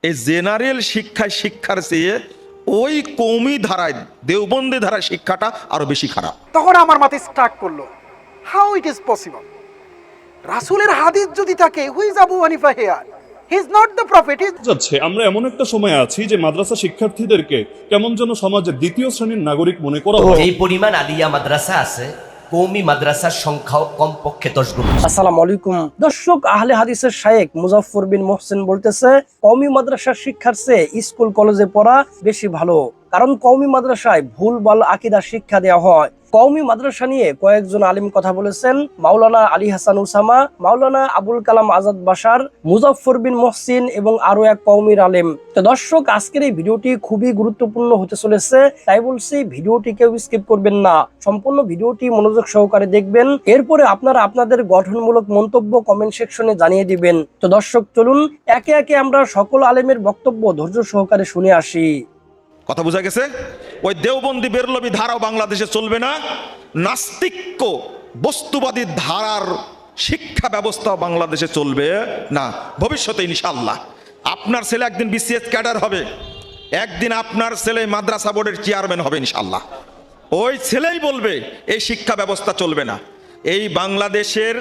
এই জেনারেল শিক্ষার চেয়ে ওই কওমি ধারায় দেওবন্দি ধারায় শিক্ষাটা আরো বেশি খারাপ। তখন আমার মাথায় স্ট্রাক করলো, হাউ ইট ইজ পসিবল? রাসূলের হাদিস যদি থাকে, হুই is Abu Hanifa here? He is not the prophet. যাচ্ছে আমরা এমন একটা সময় আছি যে মাদ্রাসা শিক্ষার্থীদেরকে কেমন যেন সমাজের দ্বিতীয় শ্রেণীর নাগরিক মনে করা হয়। এই পরিমাণ আলিয়া মাদ্রাসা আছে, কওমি মাদ্রাসার সংখ্যাও কমপক্ষে 10 গুণ। আসসালামু আলাইকুম দর্শক, আহলে হাদিসের শায়েখ মুজাফফর বিন মোহসেন বলতেছে, কওমি মাদ্রাসার শিক্ষার চেয়ে স্কুল কলেজে পড়া বেশি ভালো, কারণ কওমি মাদ্রাসায় ভুলভাল আকীদা শিক্ষা দেওয়া হয়। কওমি মাদ্রাসা নিয়ে কয়েকজন আলিম কথা বলেছেন, মাওলানা আলী হাসান উসামা, মাওলানা আবুল কালাম আজাদ বাশার, মুজাফফর বিন মোহসিন এবং আরো এক কওমির আলেম। তো দর্শক, আজকের এই ভিডিওটি খুবই গুরুত্বপূর্ণ হতে চলেছে, তাই বলছি ভিডিওটি কেউ স্কিপ করবেন না, সম্পূর্ণ ভিডিওটি মনোযোগ সহকারে দেখবেন। এরপরে আপনারা আপনাদের গঠনমূলক মন্তব্য কমেন্ট সেকশনে জানিয়ে দিবেন। তো দর্শক, চলুন একে একে আমরা সকল আলেমের বক্তব্য ধৈর্য সহকারে শুনে আসি। কথা বোঝা গেছে? ওই দেওবন্দি বেরলবি ধারাও বাংলাদেশে চলবে না, নাস্তিক্য বস্তুবাদী ধারার শিক্ষা ব্যবস্থাও বাংলাদেশে চলবে না ভবিষ্যতে ইনশাআল্লাহ। আপনার ছেলে একদিন বিসিএস ক্যাডার হবে, একদিন আপনার ছেলে মাদ্রাসা বোর্ডের চেয়ারম্যান হবে ইনশাআল্লাহ। ওই ছেলেই বলবে এই শিক্ষা ব্যবস্থা চলবে না। এই বাংলাদেশের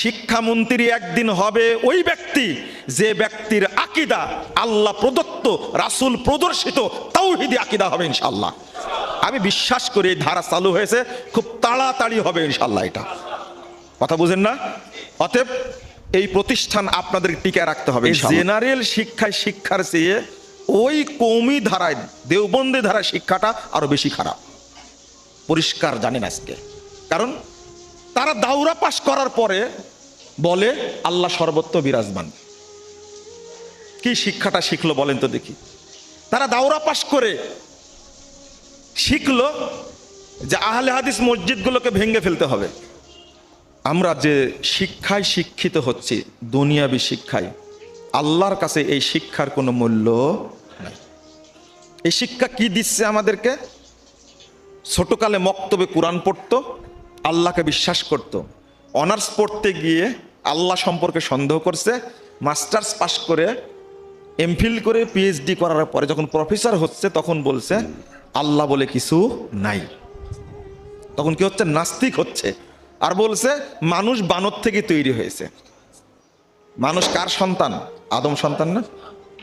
শিক্ষামন্ত্রী একদিন হবে ওই ব্যক্তি যে ব্যক্তির আকীদা আল্লাহ প্রদত্ত রাসূল প্রদর্শিত তাওহীদি আকীদা হবে ইনশাআল্লাহ। আমি বিশ্বাস করি এই ধারা চালু হয়েছে, খুব তাড়াতাড়ি হবে ইনশাআল্লাহ। এটা কথা বুঝেন না? অতএব এই প্রতিষ্ঠান আপনাদের টিকায় রাখতে হবে। জেনারেল শিক্ষার চেয়ে ওই কওমি ধারায় দেওবন্দি ধারায় শিক্ষাটা আরো বেশি খারাপ, পরিষ্কার জানেন আজকে। কারণ তারা দাওরা পাশ করার পরে বলে আল্লাহ সর্বত্র বিরাজমান। কি শিক্ষাটা শিখলো বলেন তো দেখি? তারা দাওরা পাশ করে শিখলো যে আহলে হাদিস মসজিদগুলোকে ভেঙে ফেলতে হবে। আমরা যে শিক্ষায় শিক্ষিত হচ্ছি, দুনিয়াবি শিক্ষায়, আল্লাহর কাছে এই শিক্ষার কোনো মূল্য নাই। এই শিক্ষা কি দিচ্ছে আমাদেরকে? ছোটকালে মক্তবে কোরআন পড়তো, আল্লাহকে বিশ্বাস করত, অনার্স পড়তে গিয়ে আল্লাহ সম্পর্কে সন্দেহ করছে, মাস্টার্স পাস করে এমফিল করে পিএইচডি করার পরে যখন প্রফেসর হচ্ছে তখন বলছে আল্লাহ বলে কিছু নাই। তখন কি হচ্ছে? নাস্তিক হচ্ছে। আর বলছে মানুষ বানর থেকে তৈরি হয়েছে। মানুষ কার সন্তান? আদম সন্তান না?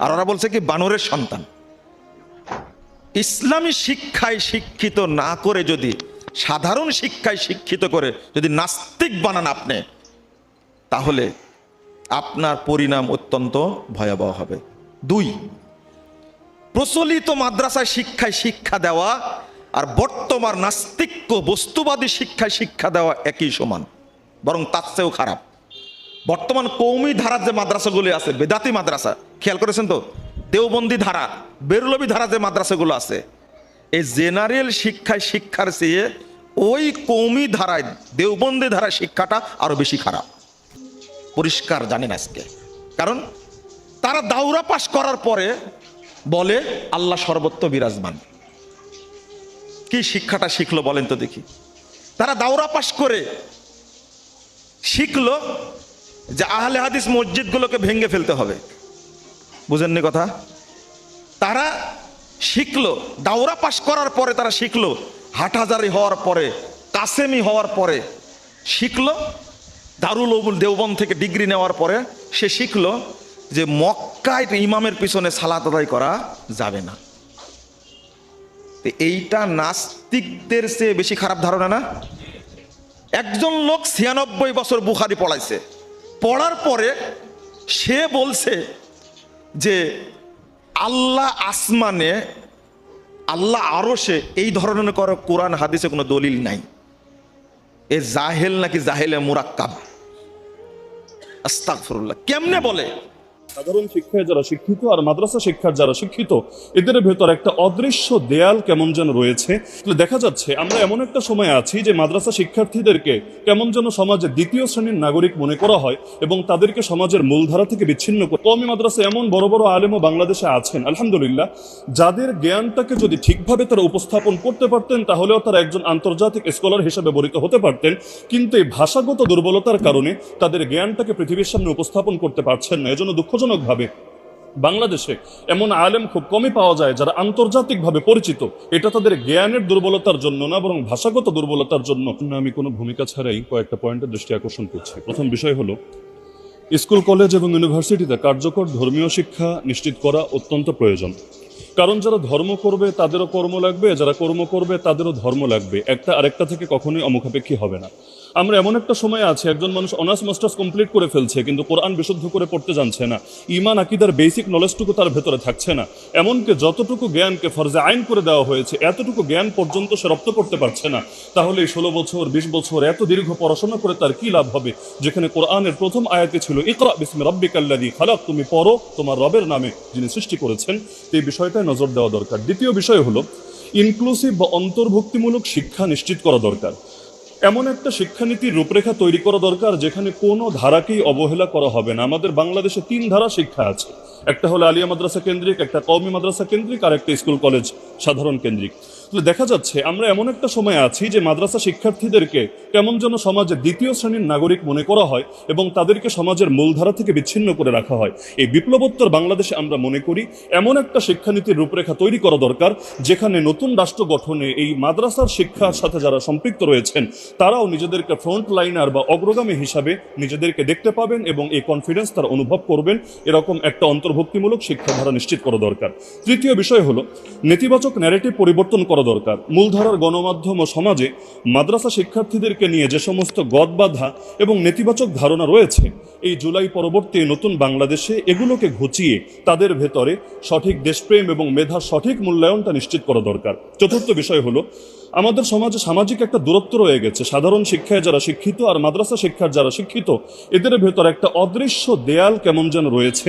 আর ওরা বলছে কি বানরের সন্তান। ইসলামী শিক্ষায় শিক্ষিত না করে যদি সাধারণ শিক্ষায় শিক্ষিত করে যদি নাস্তিক বানান আপনি, তাহলে আপনার পরিণাম অত্যন্ত ভয়াবহ হবে। 2, প্রচলিত মাদ্রাসায় শিক্ষায় শিক্ষা দেওয়া আর বর্তমান নাস্তিক্য বস্তুবাদী শিক্ষায় শিক্ষা দেওয়া একই সমান, বরং তার চেয়েও খারাপ। বর্তমান কওমি ধারার যে মাদ্রাসাগুলি আছে, বেদাতি মাদ্রাসা, খেয়াল করেছেন তো? দেওবন্দি ধারা, বেরলবি ধারা যে মাদ্রাসাগুলো আছে, এই জেনারেল শিক্ষার চেয়ে ওই কওমি ধারায় দেওবন্দি ধারায় শিক্ষাটা আরো বেশি খারাপ, পরিষ্কার জানেন আজকে। কারণ তারা দাওরা পাশ করার পরে বলে আল্লাহ সর্বত্র বিরাজমান। কি শিক্ষাটা শিখলো বলেন তো দেখি? তারা দাওরা পাশ করে শিখলো যে আহলে হাদিস মসজিদগুলোকে ভেঙে ফেলতে হবে। বুঝেননি কথা? তারা শিখলো দাওরা পাশ করার পরে, তারা শিখলো হাটহাজারি হওয়ার পরে, কাসেমি হওয়ার পরে শিখলো, দারুল উলুম দেওবন্দ থেকে ডিগ্রি নেওয়ার পরে সে শিখলো যে মক্কায় ইমামের পিছনে সালাত আদায় করা যাবে না। এইটা নাস্তিকদের চেয়ে বেশি খারাপ ধারণা না? একজন লোক 96 বছর বুখারী পড়াইছে, পড়ার পরে সে বলছে যে আল্লাহ আসমানে, আল্লাহ আরশে, এই ধরনের কোরআন হাদিসে কোনো দলিল নাই। এ জাহেল নাকি জাহেলে মুরাক্কাব। আস্তাগফিরুল্লাহ। কেমনে বলে? সাধারণ শিক্ষায় যারা শিক্ষিত আর মাদ্রাসা শিক্ষার যারা শিক্ষিত, এদের ভেতর একটা অদৃশ্য দেয়াল কেমন যেন রয়েছে। দেখা যাচ্ছে আমরা এমন একটা সময় আছি যে মাদ্রাসা শিক্ষার্থীদেরকে কেমন যেন সমাজের দ্বিতীয় শ্রেণীর নাগরিক মনে করা হয় এবং তাদেরকে সমাজের মূলধারা থেকে বিচ্ছিন্ন করে। কওমি মাদ্রাসা এমন বড় বড় আলেমও বাংলাদেশে আছেন আলহামদুলিল্লাহ, যাদের জ্ঞানটাকে যদি ঠিকভাবে তারা উপস্থাপন করতে পারতেন তাহলেও তারা একজন আন্তর্জাতিক স্কলার হিসেবে বরিত হতে পারতেন। কিন্তু এই ভাষাগত দুর্বলতার কারণে তাদের জ্ঞানটাকে পৃথিবীর সামনে উপস্থাপন করতে পারছেন না। এজন্য দুঃখজনকভাবে বাংলাদেশে এমন আলেম খুব কমই পাওয়া যায় যারা আন্তর্জাতিকভাবে পরিচিত। এটা তাদের জ্ঞানের দুর্বলতার জন্য না, বরং ভাষাগত দুর্বলতার জন্য। আমি কোনো ভূমিকা ছাড়াই কয়েকটা পয়েন্টের দৃষ্টি আকর্ষণ করছি। প্রথম বিষয় হলো, স্কুল, কলেজ এবং ইউনিভার্সিটিতে কার্যকর ধর্মীয় শিক্ষা নিশ্চিত করা অত্যন্ত প্রয়োজন। কারণ যারা ধর্ম করবে তাদেরও কর্ম লাগবে, যারা কর্ম করবে তাদেরও ধর্ম লাগবে। একটা আরেকটা থেকে কখনোই অমুখাপেক্ষী হবে না। আমরা এমন একটা সময় আছে, একজন মানুষ অনার্স মাস্টার্স কমপ্লিট করে ফেলছে কিন্তু কোরআন বিশুদ্ধ করে পড়তে জানছে না, ঈমান আকীদার বেসিক নলেজটুকু তার ভেতরে থাকছে না। এমনকি যতটুকু জ্ঞানকে ফরজে আইন করে দেওয়া হয়েছে এতটুকু জ্ঞান পর্যন্ত সে রপ্ত করতে পারছে না, তাহলে 16 বছর 20 বছর এত দীর্ঘ পড়াশোনা করে তার কি লাভ হবে? যেখানে কোরআনের প্রথম আয়াতে ছিল ইকরা বিসমি রাব্বিকাল্লাযী খালাক, তুমি পড়ো তোমার রবের নামে যিনি সৃষ্টি করেছেন। এই বিষয়টায় নজর দেওয়া দরকার। দ্বিতীয় বিষয় হলো, ইনক্লুসিভ বা অন্তর্ভুক্তিমূলক শিক্ষা নিশ্চিত করা দরকার। এমন একটা শিক্ষানীতির রূপরেখা তৈরি করা দরকার যেখানে কোনো ধারাকেই অবহেলা করা হবে না। আমাদের বাংলাদেশে 3 ধারা শিক্ষা আছে, একটা হলো আলিয়া মাদ্রাসা কেন্দ্রিক, একটা কওমি মাদ্রাসা কেন্দ্রিক, আর একটা স্কুল কলেজ সাধারণ কেন্দ্রিক। দেখা যাচ্ছে আমরা এমন একটা সময় আছি যে মাদ্রাসা শিক্ষার্থীদেরকে কেমন যেন সমাজে দ্বিতীয় শ্রেণীর নাগরিক মনে করা হয় এবং তাদেরকে সমাজের মূলধারা থেকে বিচ্ছিন্ন করে রাখা হয়। এই বিপ্লবোত্তর বাংলাদেশে আমরা মনে করি এমন একটা শিক্ষানীতির রূপরেখা তৈরি করা দরকার যেখানে নতুন রাষ্ট্র গঠনে এই মাদ্রাসার শিক্ষার সাথে যারা সম্পৃক্ত রয়েছেন তারাও নিজেদেরকে ফ্রন্ট লাইনার বা অগ্রগামী হিসাবে নিজেদেরকে দেখতে পাবেন এবং এই কনফিডেন্স তারা অনুভব করবেন। এরকম একটা অন্তর্ভুক্তিমূলক শিক্ষাধারা নিশ্চিত করা দরকার। তৃতীয় বিষয় হলো, নেতিবাচক ন্যারেটিভ পরিবর্তন করা দরকার। মূলধারার গণমাধ্যম ও সমাজে মাদ্রাসা শিক্ষার্থীদেরকে নিয়ে যে সমস্ত গদবাধা এবং নেতিবাচক ধারণা রয়েছে, এই জুলাই পরবর্তী নতুন বাংলাদেশে এগুলোকে ঘুচিয়ে তাদের ভেতরে সঠিক দেশপ্রেম এবং মেধার সঠিক মূল্যায়নটা নিশ্চিত করা দরকার। চতুর্থ বিষয় হলো, আমাদের সমাজে সামাজিক একটা দূরত্ব রয়ে গেছে। সাধারণ শিক্ষায় যারা শিক্ষিত আর মাদ্রাসা শিক্ষার যারা শিক্ষিত, এদের ভেতর একটা অদৃশ্য দেয়াল কেমন যেন রয়েছে।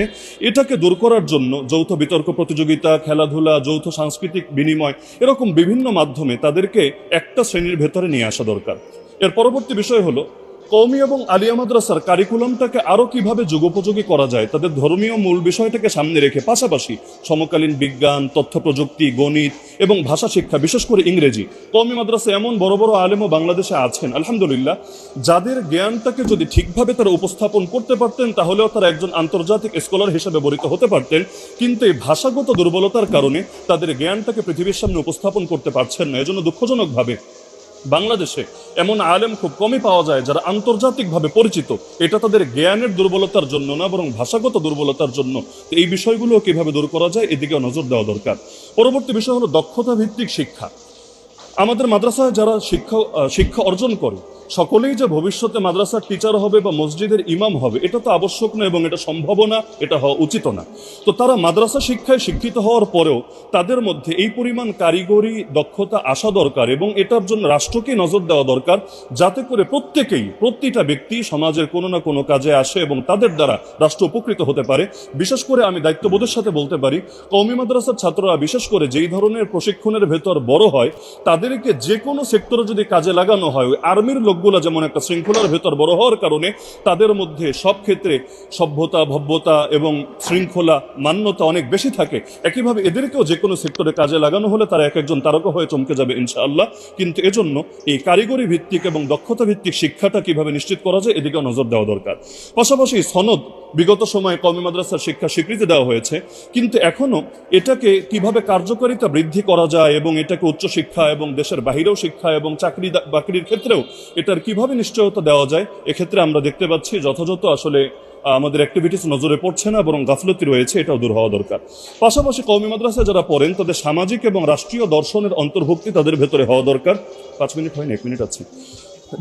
এটাকে দূর করার জন্য যৌথ বিতর্ক প্রতিযোগিতা, খেলাধুলা, যৌথ সাংস্কৃতিক বিনিময়, এরকম বিভিন্ন মাধ্যমে তাদেরকে একটা শ্রেণীর ভেতরে নিয়ে আসা দরকার। এর পরবর্তী বিষয় হলো, কওমি এবং আলিয়া মাদ্রাসার কারিকুলামটাকে আরও কিভাবে যুগোপযোগী করা যায়, তাদের ধর্মীয় মূল বিষয়টাকে সামনে রেখে পাশাপাশি সমকালীন বিজ্ঞান, তথ্য প্রযুক্তি, গণিত এবং ভাষা শিক্ষা, বিশেষ করে ইংরেজি। কওমি মাদ্রাসা এমন বড় বড় আলেমও বাংলাদেশে আছেন আলহামদুলিল্লাহ, যাদের জ্ঞানটাকে যদি ঠিকভাবে তারা উপস্থাপন করতে পারতেন তাহলেও তারা একজন আন্তর্জাতিক স্কলার হিসেবে বরিত হতে পারতেন। কিন্তু এই ভাষাগত দুর্বলতার কারণে তাদের জ্ঞানটাকে পৃথিবীর সামনে উপস্থাপন করতে পারছেন না। এজন্য দুঃখজনকভাবে বাংলাদেশে এমন আলেম খুব কমই পাওয়া যায় যারা আন্তর্জাতিকভাবে পরিচিত। এটা তাদের জ্ঞানের দুর্বলতার জন্য না, বরং ভাষাগত দুর্বলতার জন্য। এই বিষয়গুলো কিভাবে দূর করা যায় এদিকেও নজর দেওয়া দরকার। পরবর্তী বিষয় হলো দক্ষতা ভিত্তিক শিক্ষা। আমাদের মাদ্রাসায় যারা শিক্ষা অর্জন করে সকলেই যে ভবিষ্যতে মাদ্রাসার টিচার হবে বা মসজিদের ইমাম হবে এটা তো আবশ্যক না এবং এটা সম্ভব না, এটা হওয়া উচিত না। তো তারা মাদ্রাসা শিক্ষায় শিক্ষিত হওয়ার পরেও তাদের মধ্যে এই পরিমাণ কারিগরি দক্ষতা আসা দরকার এবং এটার জন্য রাষ্ট্রকে নজর দেওয়া দরকার, যাতে করে প্রতিটা ব্যক্তি সমাজের কোনো না কোনো কাজে আসে এবং তাদের দ্বারা রাষ্ট্র উপকৃত হতে পারে। বিশেষ করে আমি দায়িত্ববোধের সাথে বলতে পারি, কওমি মাদ্রাসার ছাত্ররা বিশেষ করে যেই ধরনের প্রশিক্ষণের ভেতর বড় হয় তাদেরকে যে কোনো সেক্টরে যদি কাজে লাগানো হয়, আর্মির লোকগুলা যেমন একটা শৃঙ্খলার ভেতর বড় হওয়ার কারণে তাদের মধ্যে সব ক্ষেত্রে সভ্যতা, ভব্যতা এবং শৃঙ্খলা, মান্যতা অনেক বেশি থাকে। একইভাবে এদেরকেও যে কোনো সেক্টরে কাজে লাগানো হলে তারা এক একজন তারকা হয়ে চমকে যাবে ইনশাআল্লাহ। কিন্তু এজন্য এই কারিগরি ভিত্তিক এবং দক্ষতা ভিত্তিক শিক্ষাটা কিভাবে নিশ্চিত করা যায় এদিকেও নজর দেওয়া দরকার। পাশাপাশি সনদ বিগত সময়ে কওমি মাদ্রাসার শিক্ষা স্বীকৃতি দেওয়া হয়েছে, কিন্তু এখনো এটাকে কিভাবে কার্যকারিতা বৃদ্ধি করা যায় এবং এটাকে উচ্চশিক্ষা এবং দেশের বাহিরেও শিক্ষা এবং চাকরি বাকরির ক্ষেত্রেও এটার কিভাবে নিশ্চয়তা দেওয়া যায়, এক্ষেত্রে আমরা দেখতে পাচ্ছি যথাযথ আসলে আমাদের অ্যাক্টিভিটিস নজরে পড়ছে না, বরং গাফলতি রয়েছে, এটাও দূর হওয়া দরকার। পাশাপাশি কওমি মাদ্রাসায় যারা পড়েন তাদের সামাজিক এবং রাষ্ট্রীয় দর্শনের অন্তর্ভুক্তি তাদের ভেতরে হওয়া দরকার। 5 মিনিট হয়নি, 1 মিনিট আছে।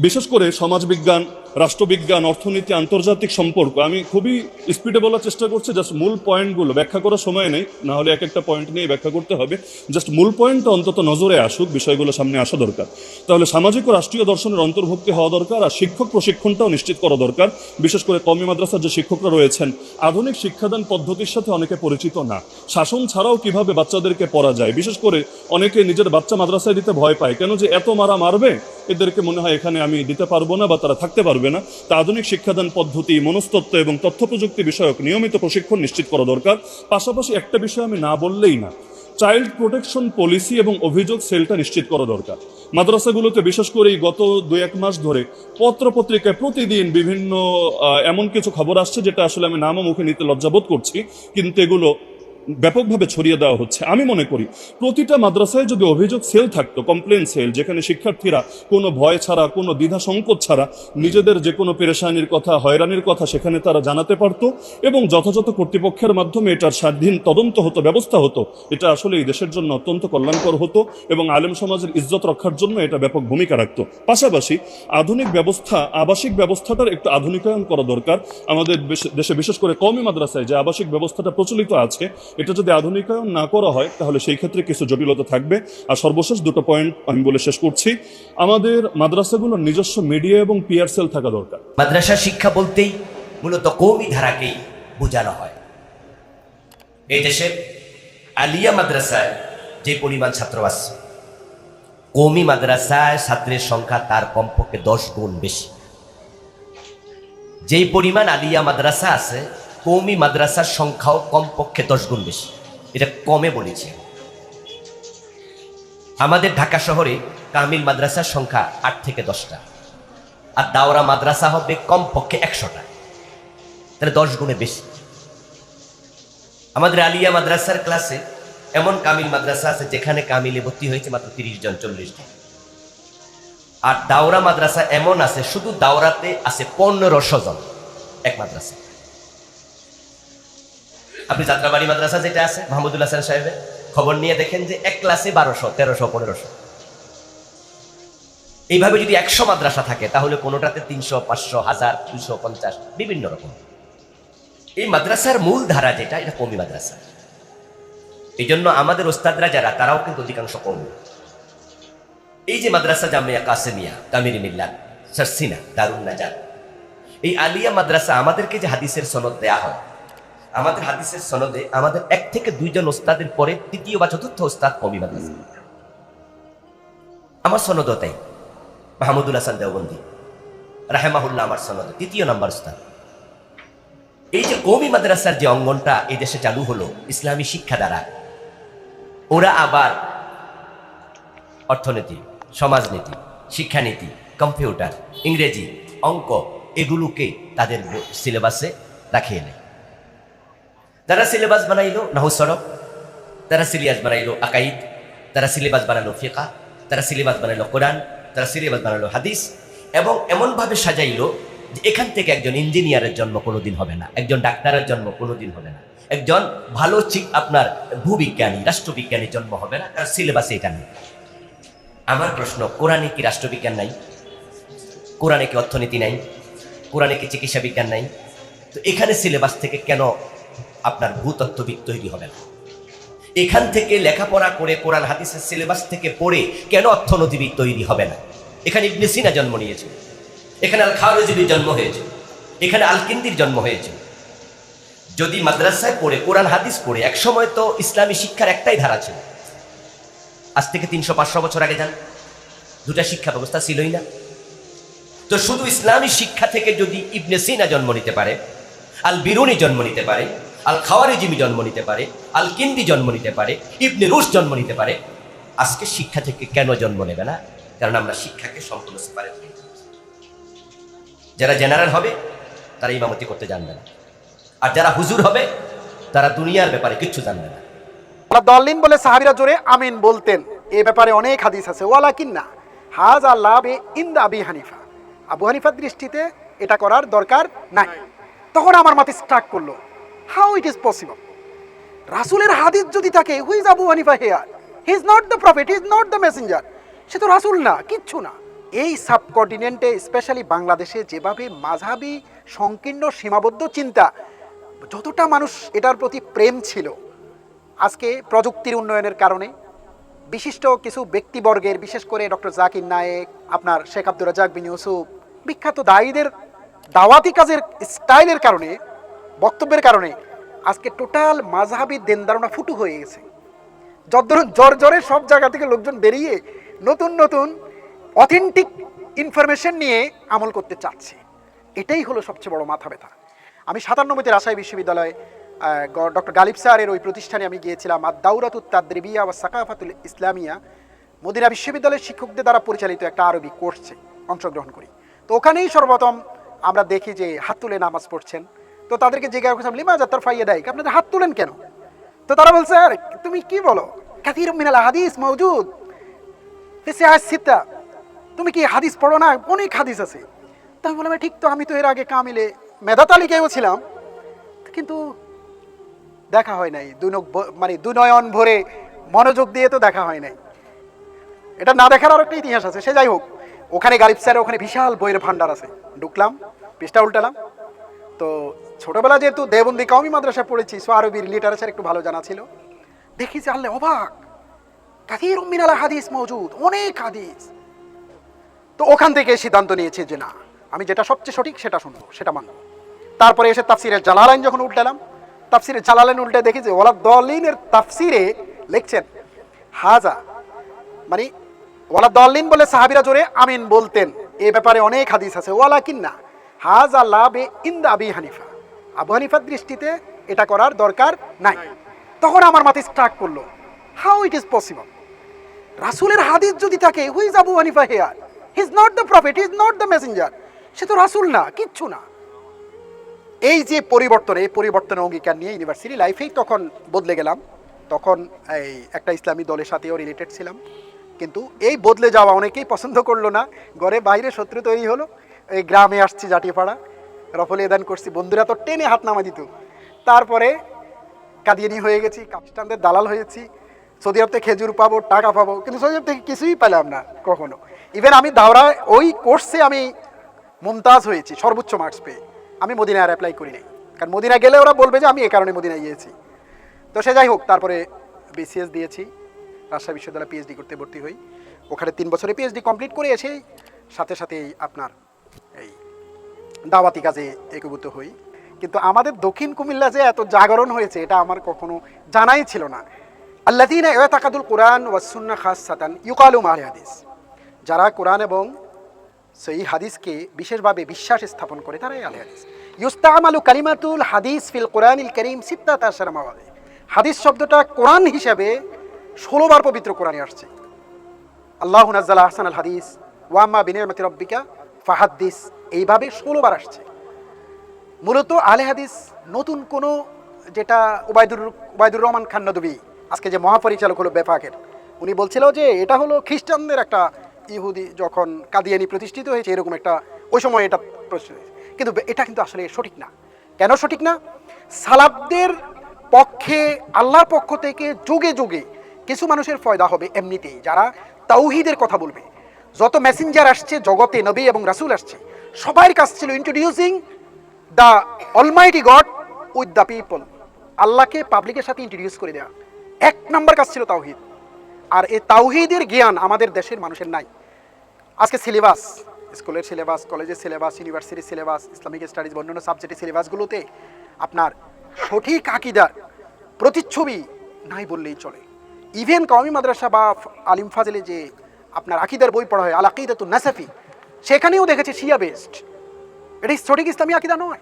বিশেষ করে সমাজবিজ্ঞান, রাষ্ট্রবিজ্ঞান, অর্থনীতি, আন্তর্জাতিক সম্পর্ক। আমি খুবই স্পিডে বলার চেষ্টা করছি, জাস্ট মূল পয়েন্টগুলো ব্যাখ্যা করার সময় নেই, না হলে এক একটা পয়েন্ট নিয়ে ব্যাখ্যা করতে হবে। জাস্ট মূল পয়েন্টটা অন্তত নজরে আসুক, বিষয়গুলো সামনে আসা দরকার। তাহলে সামাজিক ও রাষ্ট্রীয় দর্শনের অন্তর্ভুক্তি হওয়া দরকার, আর শিক্ষক প্রশিক্ষণটাও নিশ্চিত করা দরকার। বিশেষ করে কওমি মাদ্রাসার যে শিক্ষকরা রয়েছেন আধুনিক শিক্ষাদান পদ্ধতির সাথে অনেকে পরিচিত না। শাসন ছাড়াও কিভাবে বাচ্চাদেরকে পড়া যায়, বিশেষ করে অনেকে নিজের বাচ্চা মাদ্রাসায় দিতে ভয় পায়, কেন যে এত মারবে, এদেরকে মনে হয় এখানে আমি দিতে পারবো না বা তারা থাকতে পারবে না। তা আধুনিক শিক্ষাদান পদ্ধতি, মনস্তত্ত্ব এবং তথ্য প্রযুক্তি বিষয়ক নিয়মিত প্রশিক্ষণ নিশ্চিত করা দরকার। পাশাপাশি একটা বিষয় আমি না বললেই না, চাইল্ড প্রোটেকশন পলিসি এবং অভিযোগ সেলটা নিশ্চিত করা দরকার। মাদ্রাসাগুলোতে বিশেষ করে এই গত 2-1 মাস ধরে পত্রপত্রিকায় প্রতিদিন বিভিন্ন এমন কিছু খবর আসছে যেটা আসলে আমি নামও মুখে নিতে লজ্জাবোধ করছি, কিন্তু এগুলো ব্যাপকভাবে ছড়িয়ে দেওয়া হচ্ছে। আমি মনে করি প্রতিটা মাদ্রাসায় যদি অভিযোগ সেল থাকতো, কমপ্লেন সেল, যেখানে শিক্ষার্থীরা কোনো ভয় ছাড়া, কোনো দ্বিধা সংকোচ ছাড়া নিজেদের যে কোনো পেরেশানির কথা, হয়রানির কথা সেখানে তারা জানাতে পারতো এবং যথাযথ কর্তৃপক্ষের মাধ্যমে এটার স্বাধীন তদন্ত হতো, ব্যবস্থা হতো, এটা আসলে এই দেশের জন্য অত্যন্ত কল্যাণকর হতো এবং আলেম সমাজের ইজ্জত রক্ষার জন্য এটা ব্যাপক ভূমিকা রাখতো। পাশাপাশি আধুনিক ব্যবস্থা, আবাসিক ব্যবস্থাটার একটু আধুনিকায়ন করা দরকার। আমাদের দেশে বিশেষ করে কওমি মাদ্রাসায় যে আবাসিক ব্যবস্থাটা প্রচলিত আছে, এটা যদি আধুনিকায়ন না করা হয় তাহলে সেই ক্ষেত্রে কিছু জটিলতা থাকবে। আর সর্বশেষ 2টো পয়েন্ট আমি বলে শেষ করছি। আমাদের মাদ্রাসাগুলোর নিজস্ব মিডিয়া এবং পিআর সেল থাকা দরকার। মাদ্রাসা শিক্ষা বলতেই মূলত কওমি ধারাকেই বোঝানো হয়। এই দেশের আলিয়া মাদ্রাসায় যে পরিমাণ ছাত্র আছে, কওমি মাদ্রাসায় ছাত্রের সংখ্যা তার কমপক্ষে 10 গুণ বেশি। যেই পরিমাণ আলিয়া মাদ্রাসা আছে, কওমি মাদ্রাসার সংখ্যাও কমপক্ষে 10 গুণ বেশি। এটা কমে বলেছে। আমাদের ঢাকা শহরে কামিল মাদ্রাসার সংখ্যা 8 থেকে 10টা, আর দাওরা মাদ্রাসা হবে কমপক্ষে 100টা, তাহলে 10 গুণে বেশি। আমাদের আলিয়া মাদ্রাসার ক্লাসে এমন কামিল মাদ্রাসা আছে যেখানে কামিলে ভর্তি হয়েছে মাত্র 30 জন 40 জন, আর দাওরা মাদ্রাসা এমন আছে শুধু দাওরাতে আছে 1500 জন এক মাদ্রাসা। আপনি যাত্রাবাড়ি মাদ্রাসা যেটা আছে মাহমুদুল হাসান সাহেবের, খবর নিয়ে দেখেন যে এক ক্লাসে 1200, 1300, 1500। এইভাবে যদি 100 মাদ্রাসা থাকে তাহলে কোনোটাতে 300, 500, 1000, 250 বিভিন্ন রকম। এই মাদ্রাসার মূল ধারা যেটা, এটা কওমি মাদ্রাসা। এই জন্য আমাদের ওস্তাদরা যারা, তারাও কিন্তু অধিকাংশ কওমি। এই যে মাদ্রাসা জামিয়া কাসেমিয়া, তামিরি মিল্লাত, সারসিনা, দারুন নাজাত, এই আলিয়া মাদ্রাসা আমাদেরকে যে হাদিসের সনদ দেয়া হয়, আমাদের হাদিসের সনদে আমাদের 1 থেকে 2 জন ওস্তাদের পরে 3য় বা 4র্থ ওস্তাদ কওমি মাদ্রাসা। আমার সনদও তাই। মাহমুদুল হাসান দেওবন্দি রাহেমাহুল্লাহ আমার সনদে 3য় নাম্বার ওস্তাদ। এই যে কওমি মাদ্রাসার যে অঙ্গনটা এই দেশে চালু হলো ইসলামী শিক্ষা দ্বারা, ওরা আবার অর্থনীতি, সমাজনীতি, শিক্ষানীতি, কম্পিউটার, ইংরেজি, অঙ্ক এগুলোকে তাদের সিলেবাসে রাখিয়ে নেয়। তারা সিলেবাস বানাইলো নাহু সরফ, তারা সিলেবাস বানাইলো আকাইদ, তারা সিলেবাস বানালো ফিকহ, তারা সিলেবাস বানাইলো কোরআন, তারা সিলেবাস বানালো হাদিস, এবং এমনভাবে সাজাইলো যে এখান থেকে একজন ইঞ্জিনিয়ারের জন্ম কোনোদিন হবে না, একজন ডাক্তারের জন্ম কোনোদিন হবে না, একজন ভালো আপনার ভূবিজ্ঞানী, রাষ্ট্রবিজ্ঞানীর জন্ম হবে না, তার সিলেবাসে এটা নেই। আমার প্রশ্ন, কোরআনে কি রাষ্ট্রবিজ্ঞান নাই? কোরআনে কি অর্থনীতি নাই? কোরআনে কি চিকিৎসা বিজ্ঞান নাই? তো এখানে সিলেবাস থেকে কেন আপনার ভূতত্ত্ববিদ তৈরি হবে না? এখান থেকে লেখাপড়া করে কোরআন হাদিসের সিলেবাস থেকে পড়ে কেন অর্থনীতিবিদ তৈরি হবে না? এখানে ইবনে সিনা জন্ম নিয়েছে, এখানে আল খাওয়ারিজির জন্ম হয়েছে, এখানে আল কিন্দির জন্ম হয়েছে। যদি মাদ্রাসায় পড়ে কোরআন হাদিস পড়ে, একসময় তো ইসলামী শিক্ষার একটাই ধারা ছিল, আজ থেকে 300-500 বছর আগে যান, 2টা শিক্ষা ব্যবস্থা ছিলই না। তো শুধু ইসলামী শিক্ষা থেকে যদি ইবনে সিনা জন্ম নিতে পারে, আল বিরুনি জন্ম নিতে পারে, আল খাওয়ারিজিমি জন্ম নিতে পারে, আল কিন্দি জন্ম নিতে পারে, ইবনে রুশ জন্ম নিতে পারে, আজকে শিক্ষা থেকে কেন জন্ম নেবে না? কারণ আমরা শিক্ষাকে সম্পূর্ণ সেপারেট করি। যারা জেনারেল হবে তারা ইমামতি করতে জানবে না, আর যারা হুজুর হবে তারা দুনিয়ার ব্যাপারে কিচ্ছু জানবে না। দলিন বলে সাহাবীরা জোরে আমিন বলতেন। এ ব্যাপারে অনেক হাদিস আছে। ওয়ালাকিন্না হাযা লাবে ইনদা আবি হানিফা, আবু হানিফার দৃষ্টিতে এটা করার দরকার নাই। তখন আমার মাথায় স্ট্রাক করলো, হাউ ইট ইজ পসিবল? রাসূলের হাদিস যদি থাকে, who is Abu Hanifa here? He is not the prophet, he is not the messenger. সে তো রাসূল না, কিচ্ছু না। এই সাবকন্টিনেন্টে, স্পেশালি বাংলাদেশে যেভাবে মাযহাবী সংকীর্ণ সীমাবদ্ধ চিন্তা, যতটা মানুষ এটার প্রতি প্রেম ছিল, আজকে প্রযুক্তির উন্নয়নের কারণে বিশিষ্ট কিছু ব্যক্তিবর্গের, বিশেষ করে ডক্টর জাকির নায়েক, আপনার শেখ আব্দুর রাজ্জাক বিন ইউসুফ, বিখ্যাত দায়ীদের দাওয়াতি কাজের স্টাইলের কারণে, বক্তব্যের কারণে আজকে টোটাল মাযহাবী দেনদারনা ফুটু হয়ে গেছে। জোরে সব জায়গা থেকে লোকজন বেরিয়ে নতুন নতুন অথেন্টিক ইনফরমেশন নিয়ে আমল করতে চাচ্ছে। এটাই হলো সবচেয়ে বড় মাথা ব্যথা। আমি 97তে রাজশাহী বিশ্ববিদ্যালয়ে ডক্টর গালিব স্যারের ওই প্রতিষ্ঠানে আমি গিয়েছিলাম, আর দাউরাতুত তাদরিবিয়া ওয়া সাকাফাতুল ইসলামিয়া, মদিনা বিশ্ববিদ্যালয়ের শিক্ষকদের দ্বারা পরিচালিত একটা আরবি কোর্সে অংশগ্রহণ করি। তো ওখানেই সর্বপ্রথম আমরা দেখি যে হাত তুলে নামাজ পড়ছেন। তো তাদেরকে জিজ্ঞাসা করছিলাম, লিমা জাত্তার ফাইয়া দায়িক, আপনাদের হাত তুলেন কেন? তো তারা বলছে, আরে তুমি কি বলো, কাসীর মিনাল হাদিস মওজুদ ফি সিহাহ সিত্তা, তুমি কি হাদিস পড়ো না? অনেক হাদিস আছে। তা আমি বললাম, ঠিক তো, আমি তো এর আগে কামিলে মেধা তালিকায়ও ছিলাম, কিন্তু দেখা হয় নাই, দুই নয়ন ভরে মনোযোগ দিয়ে তো দেখা হয় নাই। এটা না দেখার আর একটা ইতিহাস আছে। সে যাই হোক, ওখানে গালিব স্যারের ওখানে বিশাল বইয়ের ভান্ডার আছে। ঢুকলাম, পৃষ্ঠা উল্টালাম। তো ছোটবেলা যেহেতু দেওবন্দি কওমি মাদ্রাসায় পড়েছি, সো আরবির লিটারেচার একটু ভালো জানা ছিল। দেখি যে আল্লাহ অবাক, কাসীর মিনাল হাদিস মওজুদ, অনেক হাদিস। তো ওখান থেকে সিদ্ধান্ত নিয়েছি যে না, আমি যেটা সবচেয়ে সঠিক সেটা শুনবো, সেটা মানবো। তারপরে এসে তাফসিরের জালালাইন যখন উল্টালাম, তাফসিরের জালালাইন উল্টে দেখি যে ওয়ালা দলিনের তাফসিরে লিখছেন হাজা, মানে ওয়ালা দলিন বলে সাহাবীরা জোরে আমিন বলতেন, এ ব্যাপারে অনেক হাদিস আছে। ওয়ালাকিন্না হাজা লাবে ইনদা আবি হানিফা, আবু হানিফার দৃষ্টিতে এটা করার দরকার নাই। তখন আমার মাথায় স্ট্রাক করলো, হাউ ইট ইজ পসিবল, রাসূলের হাদিস যদি থাকে, who is Abu Hanifa here? He is not the prophet, he is not the messenger, সে তো রাসূল না, কিচ্ছু না। এই যে পরিবর্তন, এই পরিবর্তনের অঙ্গীকার নিয়ে ইউনিভার্সিটি লাইফেই তখন বদলে গেলাম। তখন এই একটা ইসলামী দলের সাথেও রিলেটেড ছিলাম, কিন্তু এই বদলে যাওয়া অনেকেই পছন্দ করলো না, ঘরে বাইরে শত্রু তৈরি হলো। এই গ্রামে আসছি জাটিপাড়া, রফল এদান করছি, বন্ধুরা তো টেনে হাত নামা দিত। তারপরে কাদিয়ানি হয়ে গেছি, খ্রিস্টানদের দালাল হয়েছি, সৌদি আরব থেকে খেজুর পাবো, টাকা পাবো, কিন্তু সৌদি আরব থেকে কিছুই পেলাম না কখনো। ইভেন আমি দাওরা ওই কোর্সে আমি মুমতাজ হয়েছি, সর্বোচ্চ মার্কস পেয়ে। আমি মদিনায় আর অ্যাপ্লাই করি নাই, কারণ মদিনা গেলে ওরা বলবে যে আমি এই কারণে মদিনায় গিয়েছি। তো সে যাই হোক, তারপরে বিসিএস দিয়েছি, রাজশাহী বিশ্ববিদ্যালয়ে পিএইচডি করতে ভর্তি হই। ওখানে 3 বছরে পিএইচডি কমপ্লিট করে এসে সাথে সাথেই আপনার এই দাওয়াতি কাজে একীভূত হই। কিন্তু আমাদের দক্ষিণ কুমিল্লা যে এত জাগরণ হয়েছে, এটা আমার কখনো জানাই ছিল না। আল্লাযীনা ইয়াতাকাদুল কুরআন ওয়াস সুন্নাহ খাসসাতান ইউকালু মা'আল হাদিস, যারা কোরআন এবং সেই হাদিসকে বিশেষভাবে বিশ্বাস স্থাপন করে, তারাই আহলে হাদিস। ইউস্তামালু কালিমাতুল হাদিস ফিল কুরআনিল কারীম 16 মাওয়াদি, হাদিস শব্দটা কোরআন হিসাবে 16 বার পবিত্র কোরআনে আসছে। আল্লাহু নাযালা আহসানাল হাদিস ওয়া আম্মা বিনি'মাতি রাব্বিকা ফাহাদ্দিস, এইভাবে 16 বার আসছে। মূলত আহলে হাদিস নতুন কোনো, যেটা ওবায়দুর রহমান খান নদভী, আজকে যে মহাপরিচালক হলো বেফাকের, উনি বলছিল যে এটা হলো খ্রিস্টানদের একটা, ইহুদি যখন কাদিয়ানি প্রতিষ্ঠিত হয়েছে এরকম একটা, ওই সময় এটা প্রশ্ন। কিন্তু এটা কিন্তু আসলে সঠিক না। কেন সঠিক না? সালাফদের পক্ষে, আল্লাহর পক্ষ থেকে যুগে যুগে কিছু মানুষের ফয়দা হবে এমনিতেই, যারা তাওহীদের কথা বলবে। যত মেসেঞ্জার আসছে জগতে, নবী এবং রাসূল আসছে, সবার কাজ ছিল introducing the Almighty god with the people, আল্লাহকে পাবলিকের সাথে ইন্ট্রোডিউস করে দেওয়া। 1 নম্বর কাজ ছিল তাওহীদ। আর এই তাওহীদের জ্ঞান আমাদের দেশের মানুষের নাই। আজকে সিলেবাস, স্কুলের সিলেবাস, কলেজের সিলেবাস, ইউনিভার্সিটির সিলেবাস, ইসলামিক স্টাডিজ, অন্যান্য সাবজেক্টের সিলেবাসগুলোতে আপনার সঠিক আকীদার প্রতিচ্ছবি নাই বললেই চলে। ইভেন কওমি মাদ্রাসা বা আলিম ফাজিলে যে আপনার আকীদার বই পড়া হয়, আল আকিদাতুন নাসাফি, সেখানেও দেখেছি শিয়া বেসড। এটা সঠিক ইসলামী আকীদা নয়।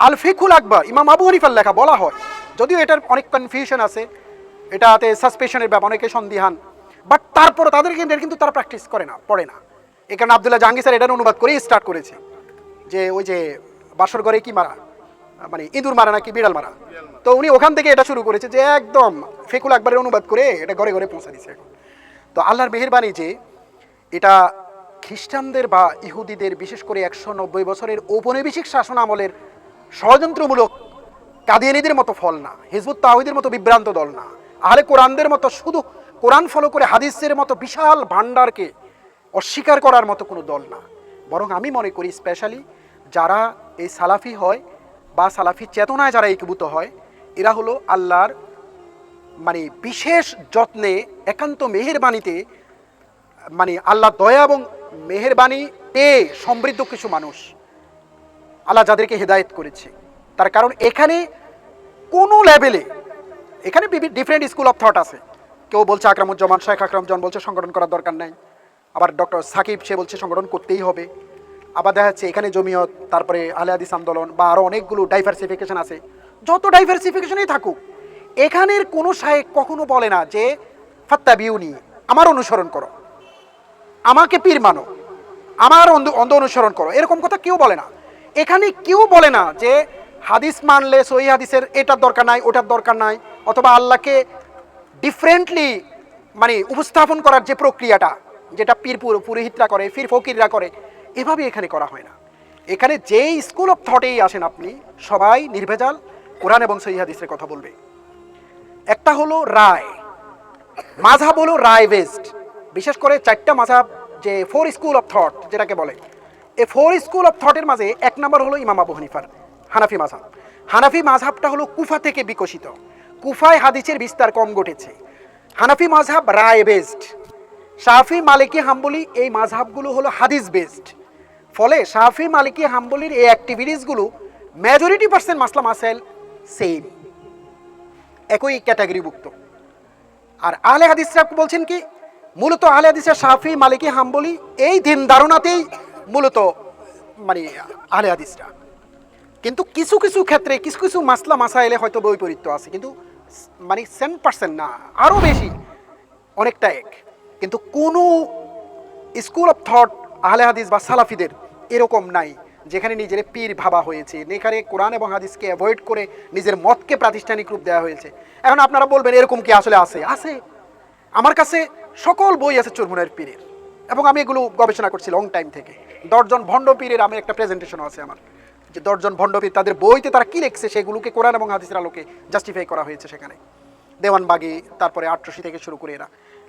আল ফিকহুল আকবার ইমাম আবু হানিফার লেখা বলা হয়, যদিও এটার অনেক কনফিউশন আছে, এটাতে সাসপেশনের ব্যাপার, অনেকে সন্দিহান, বাট তারপরে তাদের কিন্তু তারা প্র্যাকটিস করে না, পড়ে না। এই কারণে আব্দুল্লাহ জাহাঙ্গীর স্যার এটার অনুবাদ করেই স্টার্ট করেছে, যে ওই যে বাসর ঘরে কি মারা, মানে ইঁদুর মারা নাকি বিড়াল মারা। তো উনি ওখান থেকে এটা শুরু করেছে, যে একদম ফিকহুল আকবরের অনুবাদ করে এটা ঘরে ঘরে পৌঁছে দিচ্ছে এখন। তো আল্লাহর মেহেরবানি যে এটা খ্রিস্টানদের বা ইহুদিদের, বিশেষ করে 190 বছরের ঔপনিবেশিক শাসন আমলের ষড়যন্ত্রমূলক কাদিয়ানীদের মতো ফল না, হিজবুত তাওহীদের মতো বিভ্রান্ত দল না, আহলে কোরআনদের মতো শুধু কোরআন ফলো করে হাদিসের মতো বিশাল ভান্ডারকে অস্বীকার করার মতো কোনো দল না। বরং আমি মনে করি স্পেশালি যারা এই সালাফি হয় বা সালাফি চেতনায় যারা একীভূত হয়, এরা হলো আল্লাহর মানে বিশেষ যত্নে, একান্ত মেহেরবানিতে, মানে আল্লাহ দয়া এবং মেহেরবানি পেয়ে সমৃদ্ধ কিছু মানুষ, আল্লাহ যাদেরকে হেদায়েত করেছে। তার কারণ এখানে কোনো লেভেলে, এখানে ডিফারেন্ট স্কুল অফ থট আছে। কেউ বলছে আকরামুজ্জামান, শেখ আকরামুজ্জামান বলছে সংগঠন করার দরকার নাই, আবার ডক্টর সাকিব সে বলছে সংগঠন করতেই হবে, আবার দেখা যাচ্ছে এখানে জমিয়ত, তারপরে আহলে হাদিস আন্দোলন বা আরও অনেকগুলো ডাইভার্সিফিকেশন আছে। যত ডাইভার্সিফিকেশনই থাকুক, এখানের কোনো শায়েখ কখনো বলে না যে ফাত্তাবিউনি, আমার অনুসরণ করো, আমাকে পীর মানো, আমার অন্ধ অনুসরণ করো, এরকম কথা কেউ বলে না। এখানে কেউ বলে না যে হাদিস মানলে সহি হাদিসের এটার দরকার নাই, ওটার দরকার নাই, অথবা আল্লাহকে ডিফারেন্টলি মানে উপস্থাপন করার যে প্রক্রিয়াটা, যেটা পীর পুরোহিতরা করে, পীর ফকিররা করে, এভাবে এখানে করা হয় না। এখানে যেই স্কুল অফ থটেই আসেন আপনি, সবাই নির্ভেজাল কোরআন এবং সহি হাদিসের কথা বলবে। একটা হলো রায়, মাযহাব হলো রায় বেসড। বিশেষ করে 4টা মাযহাব, যে 4 স্কুল অফ থট যেটাকে বলে, এই 4 স্কুল অফ থটের মাঝে 1 নম্বর হলো ইমাম আবু হানিফার হানাফি মাযহাব। হানাফি মাযহাবটা হলো কুফা থেকে বিকশিত, কুফায় হাদিসের বিস্তার কম ঘটেছে। হানাফি মাযহাব রায় বেসড। শাফি, মালিকি, হাম্বলি এই মাযহাবগুলো হলো হাদিস বেসড। ফলে শাফি, মালিকি, হাম্বলির এই অ্যাক্টিভিটিসগুলো মেজরিটি পার্সেন্ট মাসলা মাসাইল সেম, একই ক্যাটাগরিভুক্ত। আর আহলে হাদিসরা বলছেন কি, মূলত আহলে হাদিসের শাফি, মালিকি, হাম্বলি এই দিন ধারণাতেই মূলত মানে আহলে হাদিসরা। কিন্তু কিছু কিছু ক্ষেত্রে কিছু কিছু মাসলা মাসাইলে হয়তো বৈপরীত্য আছে, কিন্তু মানে 10% না, আরও বেশি, অনেকটা এক। কিন্তু কোনো স্কুল অফ থট আহলে হাদিস বা সালাফিদের এরকম নাই যেখানে নিজের পীর ভাবা হয়েছে, যেখানে কোরআন এবং হাদিসকে অ্যাভয়েড করে নিজের মতকে প্রাতিষ্ঠানিক রূপ দেওয়া হয়েছে। এখন আপনারা বলবেন এরকম কি আসলে আছে? আছে। আমার কাছে সকল বই আছে চরমুনাইর পীরের, এবং আমি এগুলো গবেষণা করছি লং টাইম থেকে। 10 জন ভণ্ড পীরের আমি একটা প্রেজেন্টেশনও আছে আমার, যে 10 জন ভণ্ড পীর তাদের বইতে তারা কি লিখছে সেগুলোকে কোরআন এবং হাদিসের আলোকে জাস্টিফাই করা হয়েছে সেখানে। দেওয়ানবাগি, তারপরে 88 থেকে শুরু করে এরা,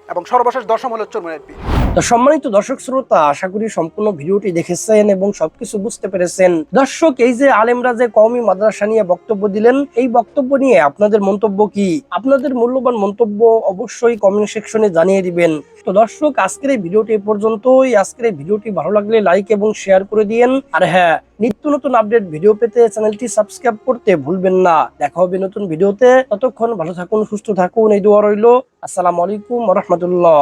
এবং সর্বশেষ 10ম হলো চরমুনাইর পীর। তো সম্মানিত দর্শক শ্রোতা, আশা করি সম্পূর্ণ ভিডিওটি দেখেছেন এবং সবকিছু বুঝতে পেরেছেন। দর্শক, এই যে আলেমরা যে কওমি মাদ্রাসা নিয়ে বক্তব্য দিলেন, এই বক্তব্য নিয়ে আপনাদের মন্তব্য কি? আপনাদের মূল্যবান মন্তব্য অবশ্যই কমেন্ট সেকশনে জানিয়ে দিবেন। তো দর্শক, আজকের এই ভিডিওটি এই পর্যন্তই। আজকের এই ভিডিওটি ভালো লাগলে লাইক এবং শেয়ার করে দিয়েন। আর হ্যাঁ, নিত্য নতুন আপডেট ভিডিও পেতে চ্যানেলটি সাবস্ক্রাইব করতে ভুলবেন না। দেখা হবে নতুন ভিডিওতে। ততক্ষণ ভালো থাকুন, সুস্থ থাকুন, এই দোয়া রইল। আসসালামু আলাইকুম ওয়া রাহমাতুল্লাহ।